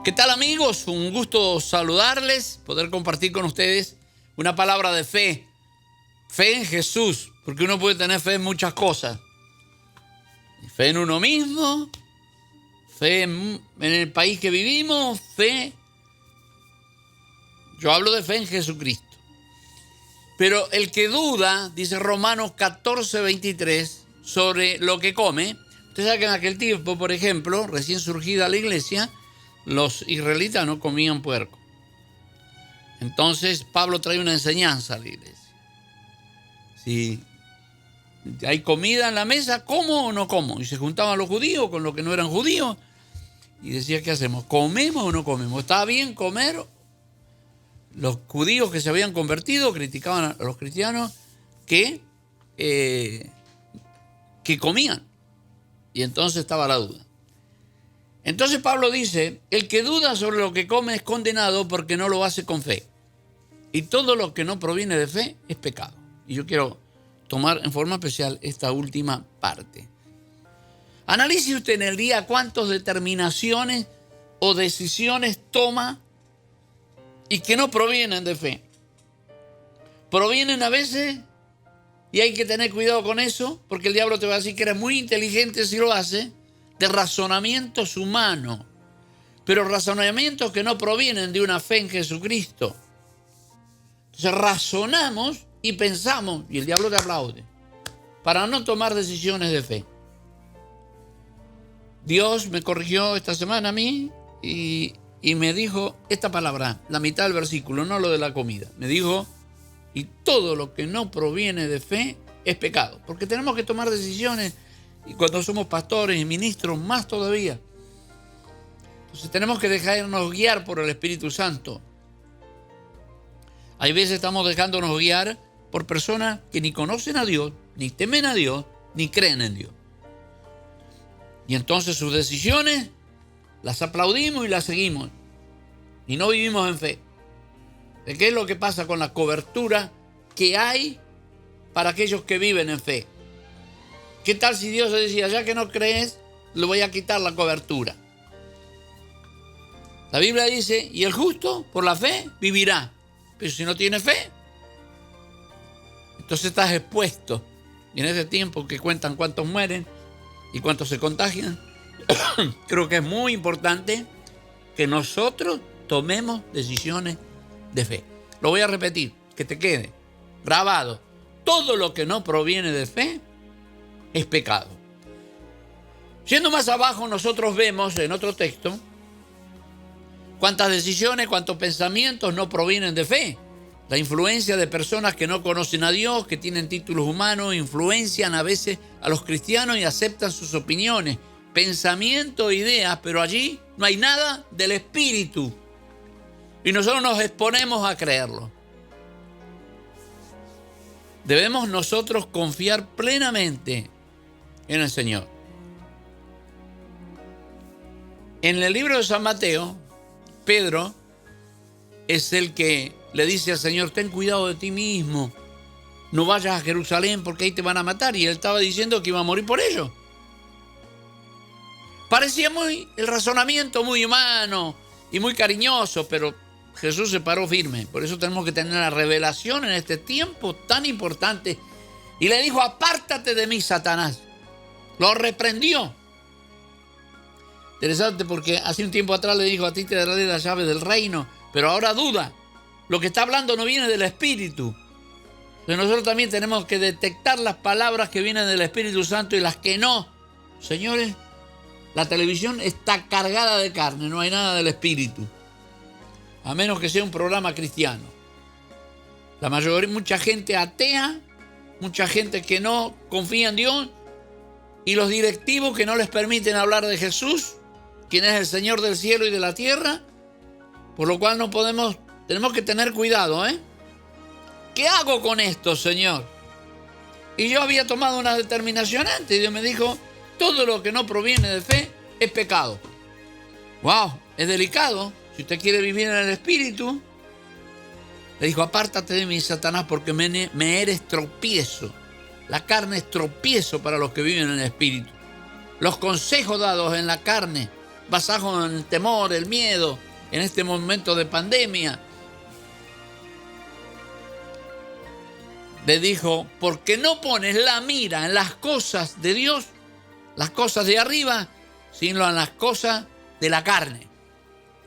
¿Qué tal, amigos? Un gusto saludarles, poder compartir con ustedes una palabra de fe. Fe en Jesús, porque uno puede tener fe en muchas cosas. Fe en uno mismo, fe en el país que vivimos, fe. Yo hablo de fe en Jesucristo. Pero el que duda, dice Romanos 14:23, sobre lo que come. Usted sabe que en aquel tiempo, por ejemplo, recién surgida la iglesia, los israelitas no comían puerco. Entonces Pablo trae una enseñanza a la iglesia. Si hay comida en la mesa, ¿como o no como? Y se juntaban los judíos con los que no eran judíos y decía, ¿qué hacemos? ¿Comemos o no comemos? ¿Está bien comer? Los judíos que se habían convertido criticaban a los cristianos que comían. Y entonces estaba la duda. Entonces Pablo dice, el que duda sobre lo que come es condenado porque no lo hace con fe. Y todo lo que no proviene de fe es pecado. Y yo quiero tomar en forma especial esta última parte. Analice usted en el día cuántas determinaciones o decisiones toma y que no provienen de fe. Provienen a veces, y hay que tener cuidado con eso, porque el diablo te va a decir que eres muy inteligente si lo hace, de razonamientos humanos, pero razonamientos que no provienen de una fe en Jesucristo. Entonces razonamos y pensamos, y el diablo te aplaude, para no tomar decisiones de fe. Dios me corrigió esta semana a mí y me dijo esta palabra, la mitad del versículo, no lo de la comida. Me dijo, y todo lo que no proviene de fe es pecado, porque tenemos que tomar decisiones. Y cuando somos pastores y ministros, más todavía. Entonces tenemos que dejarnos guiar por el Espíritu Santo. Hay veces estamos dejándonos guiar por personas que ni conocen a Dios, ni temen a Dios, ni creen en Dios. Y entonces sus decisiones las aplaudimos y las seguimos. Y no vivimos en fe. ¿De qué es lo que pasa con la cobertura que hay para aquellos que viven en fe? ¿Qué tal si Dios decía, ya que no crees, le voy a quitar la cobertura? La Biblia dice, y el justo por la fe vivirá. Pero si no tiene fe, entonces estás expuesto. Y en ese tiempo que cuentan cuántos mueren y cuántos se contagian, creo que es muy importante que nosotros tomemos decisiones de fe. Lo voy a repetir, que te quede grabado. Todo lo que no proviene de fe es pecado. Yendo más abajo, nosotros vemos en otro texto cuántas decisiones, cuántos pensamientos no provienen de fe. La influencia de personas que no conocen a Dios, que tienen títulos humanos, influencian a veces a los cristianos y aceptan sus opiniones, pensamientos, ideas, pero allí no hay nada del Espíritu. Y nosotros nos exponemos a creerlo. Debemos nosotros confiar plenamente en el Señor. En el libro de San Mateo, Pedro es el que le dice al Señor, ten cuidado de ti mismo, no vayas a Jerusalén porque ahí te van a matar. Y él estaba diciendo que iba a morir por ello. Parecía el razonamiento muy humano y muy cariñoso, pero Jesús se paró firme. Por eso tenemos que tener la revelación en este tiempo tan importante. Y le dijo, apártate de mí, Satanás. Lo reprendió. Interesante porque hace un tiempo atrás le dijo, a ti te daré la llave del reino, pero ahora duda. Lo que está hablando no viene del Espíritu. Pero nosotros también tenemos que detectar las palabras que vienen del Espíritu Santo y las que no. Señores, la televisión está cargada de carne, no hay nada del Espíritu. A menos que sea un programa cristiano. La mayoría, mucha gente atea, mucha gente que no confía en Dios, y los directivos que no les permiten hablar de Jesús, quien es el Señor del cielo y de la tierra, por lo cual tenemos que tener cuidado, ¿Qué hago con esto, Señor? Y yo había tomado una determinación antes, y Dios me dijo, todo lo que no proviene de fe es pecado. ¡Wow! Es delicado. Si usted quiere vivir en el Espíritu, le dijo, apártate de mí, Satanás, porque me eres tropiezo. La carne es tropiezo para los que viven en el Espíritu. Los consejos dados en la carne basado en el temor, el miedo, en este momento de pandemia. Le dijo, ¿por qué no pones la mira en las cosas de Dios, las cosas de arriba, sino en las cosas de la carne?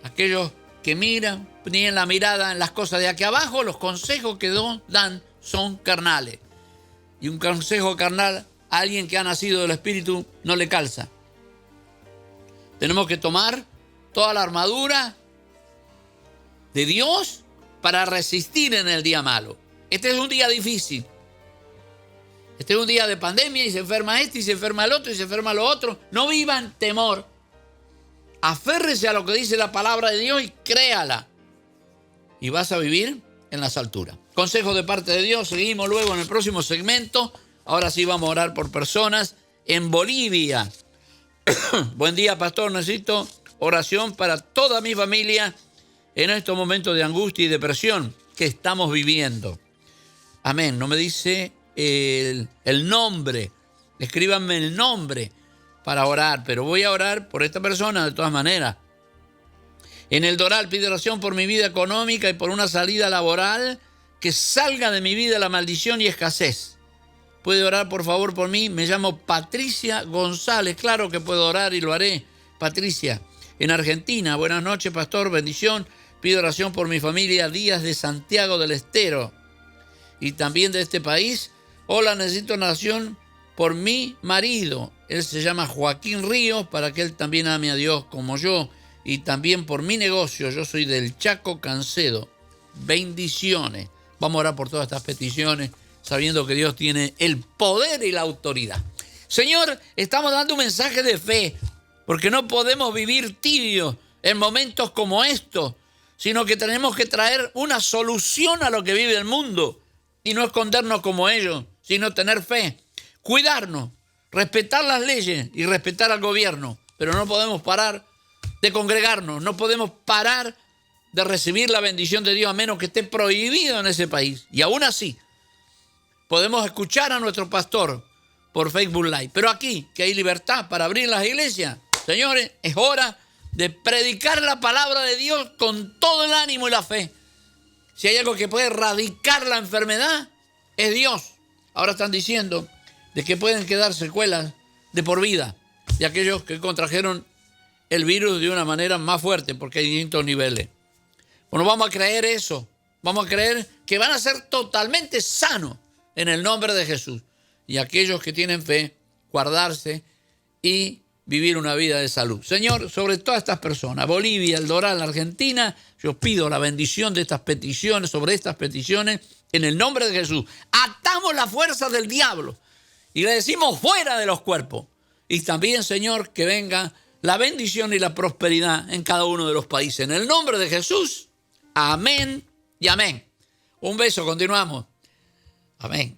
Aquellos que miran, tienen la mirada en las cosas de aquí abajo, los consejos que dan son carnales. Y un consejo carnal a alguien que ha nacido del Espíritu no le calza. Tenemos que tomar toda la armadura de Dios para resistir en el día malo. Este es un día difícil. Este es un día de pandemia y se enferma este y se enferma el otro y se enferma lo otro. No viva en temor. Aférrese a lo que dice la palabra de Dios y créala. Y vas a vivir en las alturas. Consejo de parte de Dios. Seguimos luego en el próximo segmento. Ahora sí vamos a orar por personas en Bolivia. Buen día, pastor. Necesito oración para toda mi familia en estos momentos de angustia y depresión que estamos viviendo. Amén. No me dice el nombre. Escríbanme el nombre para orar, pero voy a orar por esta persona de todas maneras. En el Doral pido oración por mi vida económica y por una salida laboral, que salga de mi vida la maldición y escasez. ¿Puede orar por favor por mí? Me llamo Patricia González. Claro que puedo orar y lo haré. Patricia, en Argentina. Buenas noches, pastor. Bendición. Pido oración por mi familia Díaz de Santiago del Estero y también de este país. Hola, necesito oración por mi marido. Él se llama Joaquín Ríos, para que él también ame a Dios como yo. Y también por mi negocio. Yo soy del Chaco, Cancedo. Bendiciones. Vamos a orar por todas estas peticiones, sabiendo que Dios tiene el poder y la autoridad. Señor, estamos dando un mensaje de fe, porque no podemos vivir tibios en momentos como estos, sino que tenemos que traer una solución a lo que vive el mundo y no escondernos como ellos, sino tener fe, cuidarnos, respetar las leyes y respetar al gobierno, pero no podemos parar de congregarnos, no podemos parar de recibir la bendición de Dios a menos que esté prohibido en ese país. Y aún así, podemos escuchar a nuestro pastor por Facebook Live. Pero aquí, que hay libertad para abrir las iglesias, señores, es hora de predicar la palabra de Dios con todo el ánimo y la fe. Si hay algo que puede erradicar la enfermedad, es Dios. Ahora están diciendo de que pueden quedar secuelas de por vida de aquellos que contrajeron el virus de una manera más fuerte, porque hay distintos niveles. Bueno, vamos a creer eso. Vamos a creer que van a ser totalmente sanos en el nombre de Jesús. Y aquellos que tienen fe, guardarse y vivir una vida de salud. Señor, sobre todas estas personas, Bolivia, el Doral, Argentina, yo pido la bendición de estas peticiones, sobre estas peticiones, en el nombre de Jesús. Atamos la fuerza del diablo y le decimos fuera de los cuerpos. Y también, Señor, que venga la bendición y la prosperidad en cada uno de los países. En el nombre de Jesús. Amén y amén. Un beso, continuamos. Amén.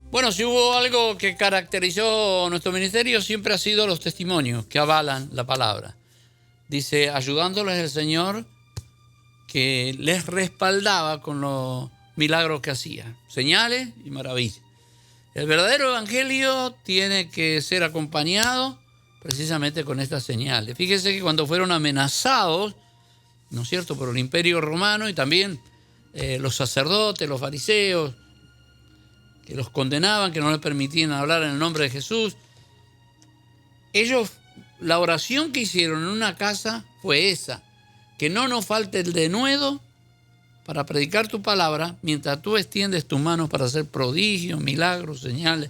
Bueno, si hubo algo que caracterizó nuestro ministerio, siempre ha sido los testimonios que avalan la palabra. Dice, ayudándoles el Señor que les respaldaba con los milagros que hacía, señales y maravillas. El verdadero evangelio tiene que ser acompañado precisamente con estas señales. Fíjese que cuando fueron amenazados, ¿no es cierto?, por el Imperio Romano y también los sacerdotes, los fariseos, que los condenaban, que no les permitían hablar en el nombre de Jesús, ellos, la oración que hicieron en una casa fue esa: que no nos falte el denuedo para predicar tu palabra mientras tú extiendes tus manos para hacer prodigios, milagros, señales.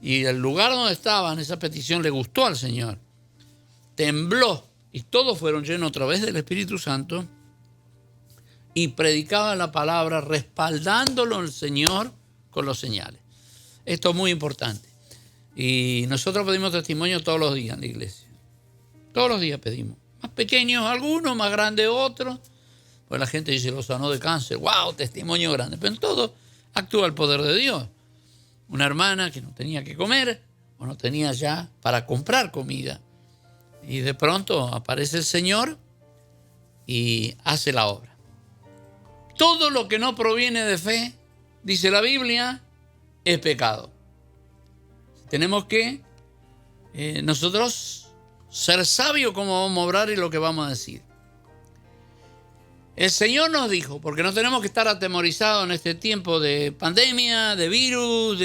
Y el lugar donde estaban, esa petición le gustó al Señor. Tembló y todos fueron llenos otra vez del Espíritu Santo y predicaban la palabra respaldándolo al Señor con los señales. Esto es muy importante. Y nosotros pedimos testimonio todos los días en la iglesia. Todos los días pedimos. Más pequeños algunos, más grandes otros. Pues la gente dice, lo sanó de cáncer. ¡Wow! Testimonio grande. Pero en todo actúa el poder de Dios. Una hermana que no tenía que comer o no tenía ya para comprar comida. Y de pronto aparece el Señor y hace la obra. Todo lo que no proviene de fe, dice la Biblia, es pecado. Tenemos que nosotros ser sabios cómo vamos a obrar y lo que vamos a decir. El Señor nos dijo, porque no tenemos que estar atemorizados en este tiempo de pandemia, de virus,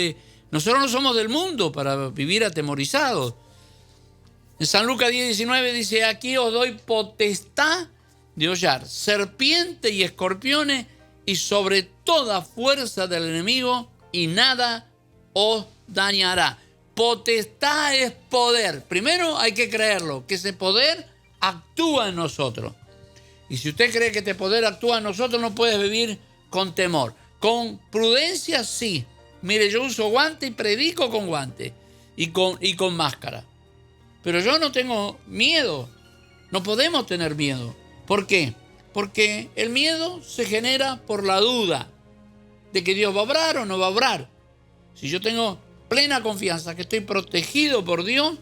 nosotros no somos del mundo para vivir atemorizados. En San Lucas 10:19 dice, aquí os doy potestad de hollar serpientes y escorpiones y sobre toda fuerza del enemigo y nada os dañará. Potestad es poder. Primero hay que creerlo, que ese poder actúa en nosotros. Y si usted cree que este poder actúa en nosotros, no puede vivir con temor. Con prudencia, sí. Mire, yo uso guante y predico con guante y con máscara. Pero yo no tengo miedo. No podemos tener miedo. ¿Por qué? Porque el miedo se genera por la duda de que Dios va a obrar o no va a obrar. Si yo tengo plena confianza que estoy protegido por Dios,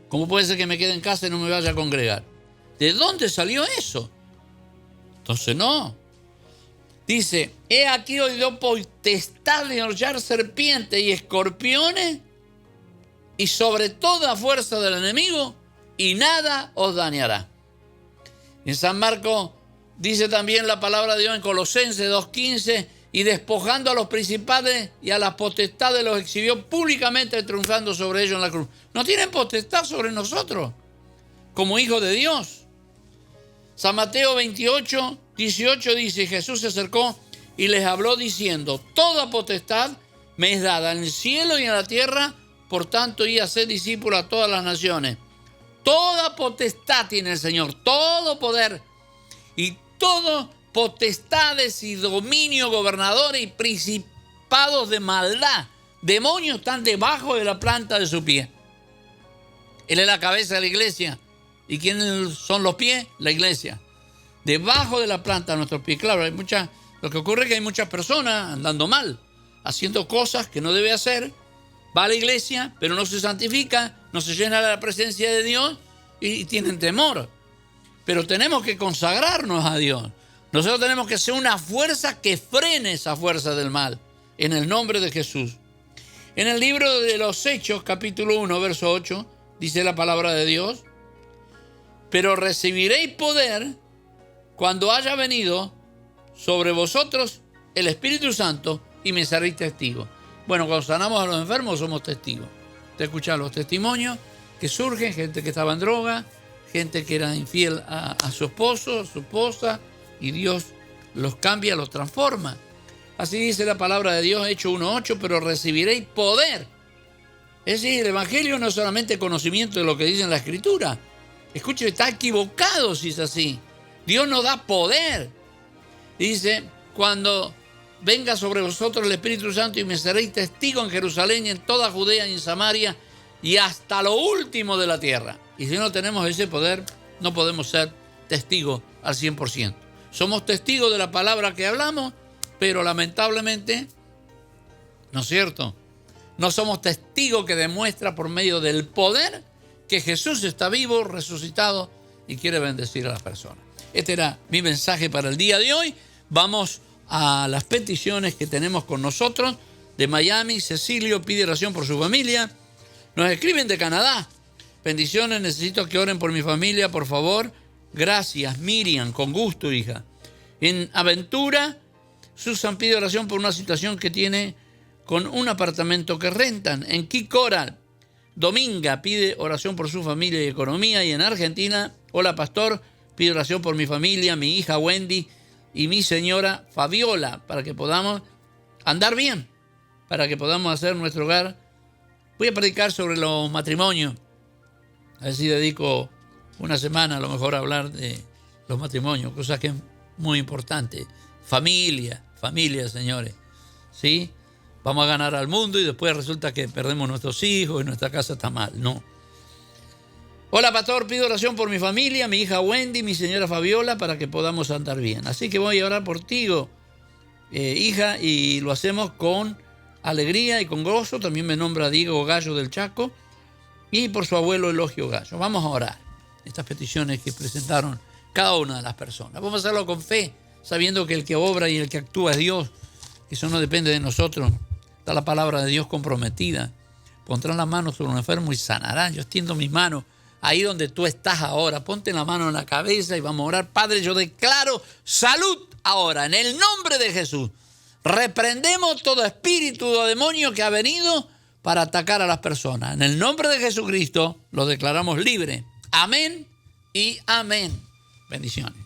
¿cómo puede ser que me quede en casa y no me vaya a congregar? ¿De dónde salió eso? Entonces no. Dice, he aquí os doy potestad de hollar serpientes y escorpiones y sobre toda fuerza del enemigo y nada os dañará. En San Marcos dice también la palabra de Dios en Colosenses 2:15, y despojando a los principales y a las potestades los exhibió públicamente triunfando sobre ellos en la cruz. No tienen potestad sobre nosotros como hijos de Dios. San Mateo 28:18 dice, Jesús se acercó y les habló diciendo, toda potestad me es dada en el cielo y en la tierra, por tanto, id a hacer discípulos a todas las naciones. Toda potestad tiene el Señor, todo poder y todo potestades y dominio, gobernadores y principados de maldad. Demonios están debajo de la planta de su pie. Él es la cabeza de la iglesia. ¿Y quiénes son los pies? La iglesia. Debajo de la planta de nuestros pies. Claro, lo que ocurre es que hay muchas personas andando mal, haciendo cosas que no debe hacer. Va a la iglesia, pero no se santifica, no se llena de la presencia de Dios y tienen temor. Pero tenemos que consagrarnos a Dios. Nosotros tenemos que ser una fuerza que frene esa fuerza del mal, en el nombre de Jesús. En el libro de los Hechos, capítulo 1, verso 8, dice la palabra de Dios, pero recibiréis poder cuando haya venido sobre vosotros el Espíritu Santo y me seréis testigos. Bueno, cuando sanamos a los enfermos somos testigos. Te escuchan los testimonios que surgen, gente que estaba en droga, gente que era infiel a su esposo, a su esposa, y Dios los cambia, los transforma. Así dice la palabra de Dios, Hechos 1:8, pero recibiréis poder. Es decir, el Evangelio no es solamente conocimiento de lo que dice en la Escritura. Escuche, está equivocado si es así. Dios nos da poder. Dice, cuando venga sobre vosotros el Espíritu Santo y me seréis testigo en Jerusalén y en toda Judea y en Samaria y hasta lo último de la tierra. Y si no tenemos ese poder, no podemos ser testigos al 100%. Somos testigos de la palabra que hablamos, pero lamentablemente, ¿no es cierto?, no somos testigos que demuestra por medio del poder que Jesús está vivo, resucitado y quiere bendecir a las personas. Este era mi mensaje para el día de hoy. Vamos a las peticiones que tenemos con nosotros. de Miami. Cecilio pide oración por su familia. Nos escriben de Canadá. Bendiciones, necesito que oren por mi familia, por favor. Gracias, Miriam, con gusto, hija. En Aventura, Susan pide oración por una situación que tiene con un apartamento que rentan. En Key Coral, Dominga pide oración por su familia y economía. Y en Argentina, hola pastor, pido oración por mi familia, mi hija Wendy y mi señora Fabiola, para que podamos andar bien, para que podamos hacer nuestro hogar. Voy a predicar sobre los matrimonios. A ver si dedico una semana a lo mejor a hablar de los matrimonios, cosa que es muy importante. Familia, señores. ¿Sí? Vamos a ganar al mundo y después resulta que perdemos nuestros hijos y nuestra casa está mal. No. Hola, pastor, pido oración por mi familia, mi hija Wendy, mi señora Fabiola, para que podamos andar bien. Así que voy a orar por ti, hija, y lo hacemos con alegría y con gozo. También me nombra Diego Gallo del Chaco y por su abuelo Elogio Gallo. Vamos a orar estas peticiones que presentaron cada una de las personas. Vamos a hacerlo con fe, sabiendo que el que obra y el que actúa es Dios. Eso no depende de nosotros. Está la palabra de Dios comprometida. Pondrán las manos sobre un enfermo y sanarán. Yo extiendo mis manos ahí donde tú estás ahora. Ponte la mano en la cabeza y vamos a orar. Padre, yo declaro salud ahora en el nombre de Jesús. Reprendemos todo espíritu o demonio que ha venido para atacar a las personas. En el nombre de Jesucristo lo declaramos libre. Amén y amén. Bendiciones.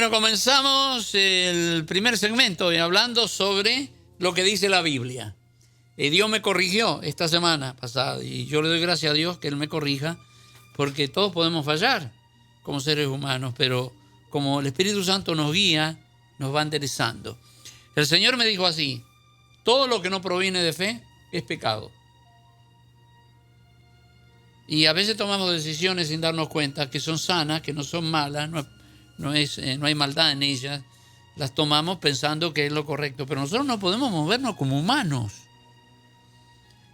Comenzamos el primer segmento hablando sobre lo que dice la Biblia. Dios me corrigió esta semana pasada y yo le doy gracias a Dios que Él me corrija, porque todos podemos fallar como seres humanos, pero como el Espíritu Santo nos guía, nos va enderezando. El Señor me dijo así: todo lo que no proviene de fe es pecado. Y a veces tomamos decisiones sin darnos cuenta que son sanas, que no son malas, no hay maldad en ellas. Las tomamos pensando que es lo correcto, pero nosotros no podemos movernos como humanos.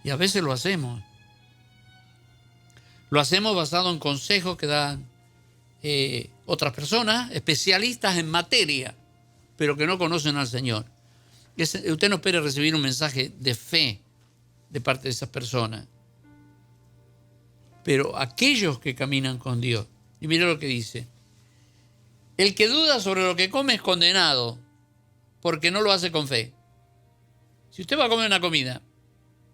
Y a veces lo hacemos. Lo hacemos basado en consejos que dan otras personas, especialistas en materia, pero que no conocen al Señor. Usted no espere recibir un mensaje de fe de parte de esas personas. Pero aquellos que caminan con Dios. Y mire lo que dice: el que duda sobre lo que come es condenado, porque no lo hace con fe. Si usted va a comer una comida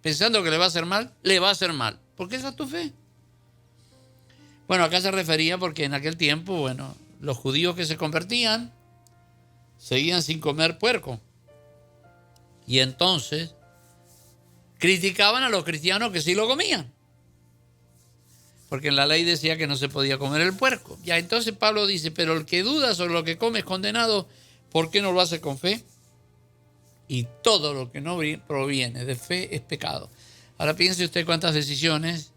pensando que le va a hacer mal, le va a hacer mal, porque esa es tu fe. Bueno, acá se refería porque en aquel tiempo, los judíos que se convertían seguían sin comer puerco. Y entonces criticaban a los cristianos que sí lo comían, porque en la ley decía que no se podía comer el puerco. Ya entonces Pablo dice: pero el que duda sobre lo que come es condenado, ¿por qué no lo hace con fe? Y todo lo que no proviene de fe es pecado. Ahora piense usted cuántas decisiones,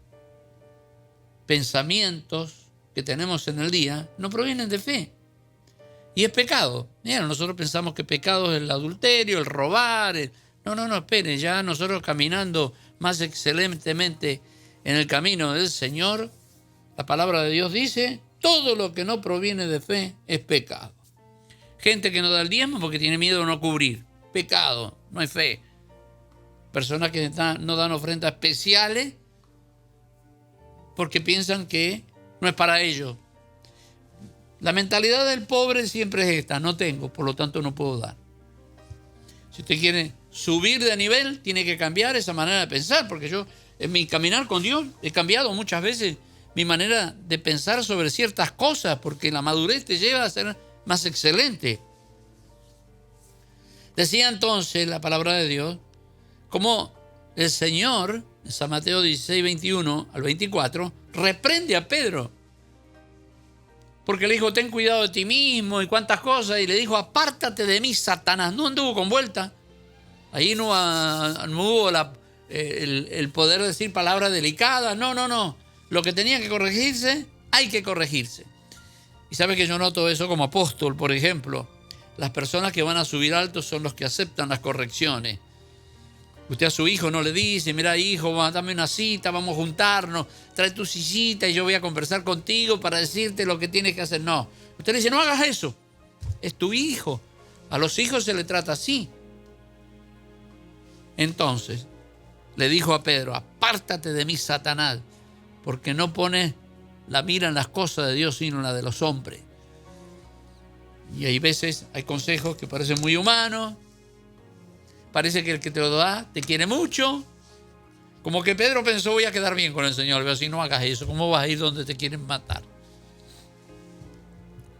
pensamientos que tenemos en el día no provienen de fe. Y es pecado. Mira, nosotros pensamos que pecado es el adulterio, el robar. No, espere, ya nosotros caminando más excelentemente en el camino del Señor, la palabra de Dios dice: todo lo que no proviene de fe es pecado. Gente que no da el diezmo porque tiene miedo de no cubrir. Pecado, no hay fe. Personas que no dan ofrendas especiales porque piensan que no es para ellos. La mentalidad del pobre siempre es esta: no tengo, por lo tanto no puedo dar. Si usted quiere subir de nivel, tiene que cambiar esa manera de pensar, porque yo en mi caminar con Dios he cambiado muchas veces mi manera de pensar sobre ciertas cosas, porque la madurez te lleva a ser más excelente. Decía entonces la palabra de Dios, como el Señor, en San Mateo 16, 21 al 24, reprende a Pedro, porque le dijo: ten cuidado de ti mismo y cuántas cosas, y le dijo: apártate de mí, Satanás. No anduvo con vuelta. Ahí no hubo el poder decir palabras delicadas. No. Lo que tenía que corregirse, hay que corregirse. Y sabe que yo noto eso como apóstol, por ejemplo. Las personas que van a subir altos son los que aceptan las correcciones. Usted a su hijo no le dice: mira, hijo, dame una cita, vamos a juntarnos, trae tu sillita y yo voy a conversar contigo para decirte lo que tienes que hacer. No. Usted le dice: no hagas eso. Es tu hijo. A los hijos se le trata así. Entonces, le dijo a Pedro: apártate de mí, Satanás, porque no pones la mira en las cosas de Dios, sino en la de los hombres. Y hay veces, hay consejos que parecen muy humanos. Parece que el que te lo da te quiere mucho. Como que Pedro pensó: voy a quedar bien con el Señor. Pero si no hagas eso, ¿cómo vas a ir donde te quieren matar?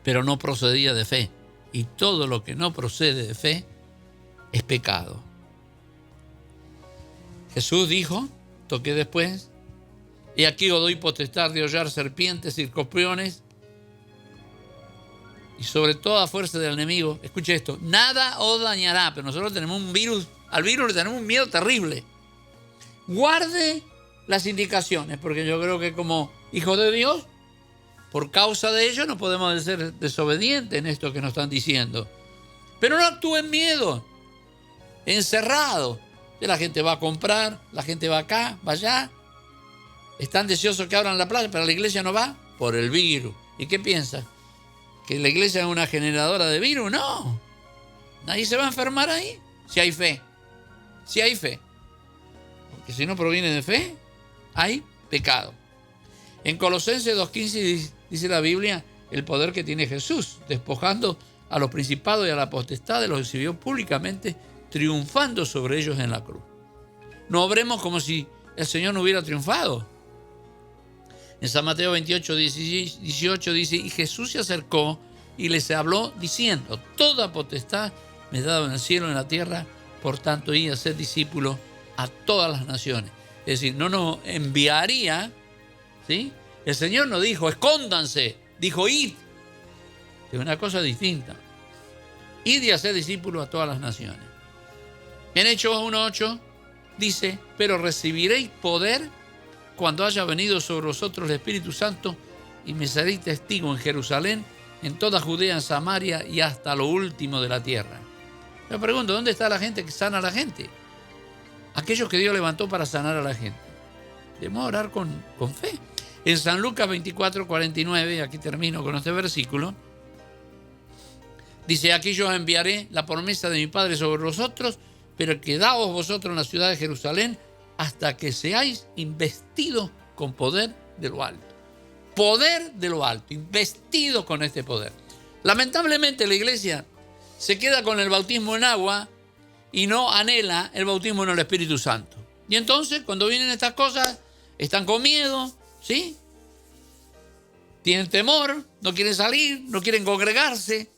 Pero no procedía de fe. Y todo lo que no procede de fe es pecado. Jesús dijo, toqué después: y aquí os doy potestad de hollar serpientes y escorpiones y sobre toda fuerza del enemigo. Escuche esto: nada os dañará. Pero nosotros tenemos un virus, al virus le tenemos un miedo terrible. Guarde las indicaciones, porque yo creo que como hijo de Dios, por causa de ello no podemos ser desobedientes en esto que nos están diciendo. Pero no actúe en miedo, encerrado. La gente va a comprar, la gente va acá, va allá. Están deseosos que abran la plaza, pero la iglesia no va por el virus. ¿Y qué piensa? ¿Que la iglesia es una generadora de virus? No. Nadie se va a enfermar ahí. Si hay fe. Si hay fe. Porque si no proviene de fe, hay pecado. En Colosenses 2:15 dice la Biblia el poder que tiene Jesús, despojando a los principados y a la potestad, los exhibió públicamente, triunfando sobre ellos en la cruz. No obremos como si el Señor no hubiera triunfado. En San Mateo 28, 18 dice: y Jesús se acercó y les habló diciendo: toda potestad me es dada en el cielo y en la tierra, por tanto id a ser discípulos a todas las naciones. Es decir, no nos enviaría, ¿sí? El Señor no dijo: escóndanse, dijo: id. Es una cosa distinta. Id y a ser discípulos a todas las naciones. En Hechos 1:8 dice: pero recibiréis poder cuando haya venido sobre vosotros el Espíritu Santo, y me seréis testigo en Jerusalén, en toda Judea, en Samaria y hasta lo último de la tierra. Me pregunto: ¿dónde está la gente que sana a la gente? Aquellos que Dios levantó para sanar a la gente. Debemos orar con fe. En San Lucas 24:49, aquí termino con este versículo, dice: aquí yo enviaré la promesa de mi Padre sobre vosotros, pero quedaos vosotros en la ciudad de Jerusalén hasta que seáis investidos con poder de lo alto. Poder de lo alto, investidos con este poder. Lamentablemente la iglesia se queda con el bautismo en agua y no anhela el bautismo en el Espíritu Santo. Y entonces, cuando vienen estas cosas, están con miedo, ¿sí? Tienen temor, no quieren salir, no quieren congregarse.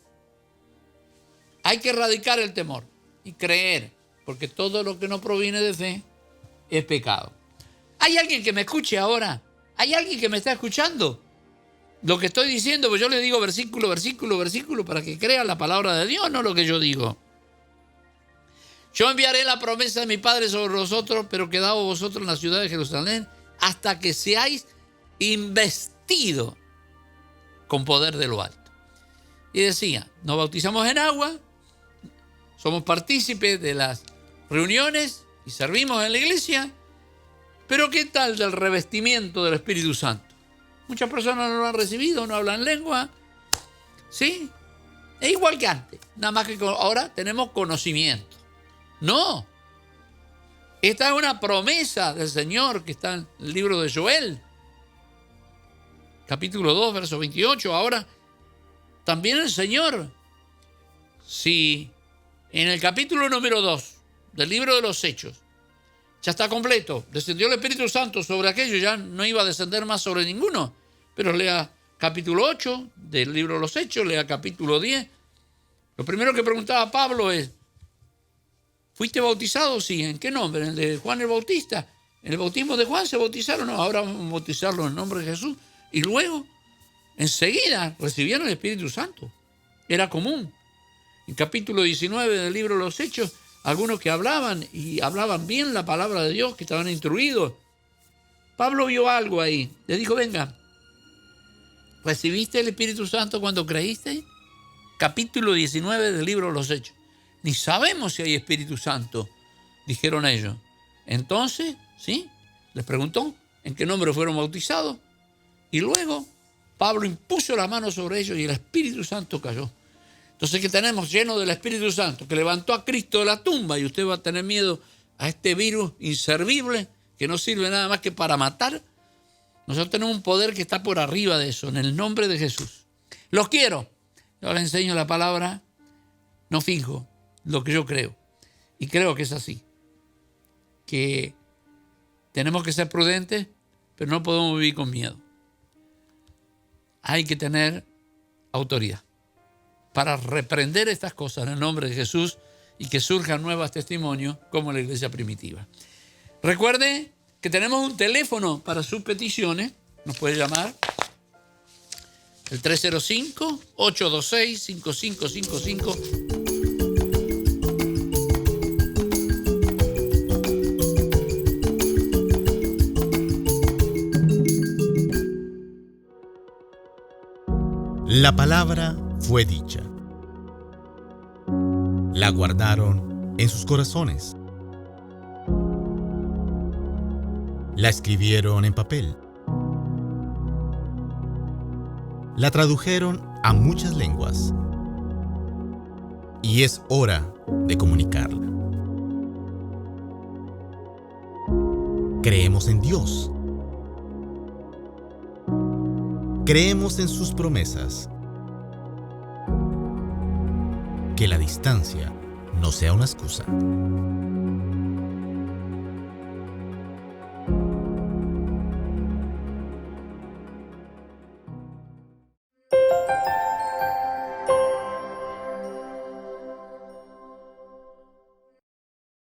Hay que erradicar el temor y creer, porque todo lo que no proviene de fe es pecado. ¿Hay alguien que me escuche ahora? ¿Hay alguien que me está escuchando lo que estoy diciendo? Pues yo le digo versículo para que crea la palabra de Dios, no lo que yo digo. Yo enviaré la promesa de mi Padre sobre vosotros, pero quedaos vosotros en la ciudad de Jerusalén hasta que seáis investidos con poder de lo alto. Y decía: nos bautizamos en agua, somos partícipes de las reuniones y servimos en la iglesia, pero ¿qué tal del revestimiento del Espíritu Santo? Muchas personas no lo han recibido, no hablan lengua, ¿sí? Es igual que antes, nada más que ahora tenemos conocimiento. No. Esta es una promesa del Señor que está en el libro de Joel, capítulo 2, verso 28. Ahora, también el Señor, si en el capítulo número 2 del libro de los Hechos ya está completo, descendió el Espíritu Santo sobre aquello, ya no iba a descender más sobre ninguno, pero lea capítulo 8 del libro de los Hechos, lea capítulo 10. Lo primero que preguntaba Pablo es: ¿fuiste bautizado? Sí. ¿En qué nombre? ¿En el de Juan el Bautista? ¿En el bautismo de Juan se bautizaron? No, ahora vamos a bautizarlo en el nombre de Jesús. Y luego, enseguida, recibieron el Espíritu Santo. Era común. En capítulo 19 del libro de los Hechos, algunos que hablaban y hablaban bien la palabra de Dios, que estaban instruidos. Pablo vio algo ahí. Le dijo: venga, ¿recibiste el Espíritu Santo cuando creíste? Capítulo 19 del libro de los Hechos. Ni sabemos si hay Espíritu Santo, dijeron ellos. Entonces, ¿sí? Les preguntó en qué nombre fueron bautizados. Y luego Pablo impuso la mano sobre ellos y el Espíritu Santo cayó. Entonces, ¿qué tenemos? Lleno del Espíritu Santo, que levantó a Cristo de la tumba, y usted va a tener miedo a este virus inservible que no sirve nada más que para matar. Nosotros tenemos un poder que está por arriba de eso, en el nombre de Jesús. Los quiero. Yo les enseño la palabra, no finjo lo que yo creo. Y creo que es así. Que tenemos que ser prudentes, pero no podemos vivir con miedo. Hay que tener autoridad para reprender estas cosas en el nombre de Jesús y que surjan nuevos testimonios como la iglesia primitiva. Recuerde que tenemos un teléfono para sus peticiones. Nos puede llamar el 305-826-5555. La palabra fue dicha. La guardaron en sus corazones. La escribieron en papel. La tradujeron a muchas lenguas. Y es hora de comunicarla. Creemos en Dios. Creemos en sus promesas. Que la distancia no sea una excusa.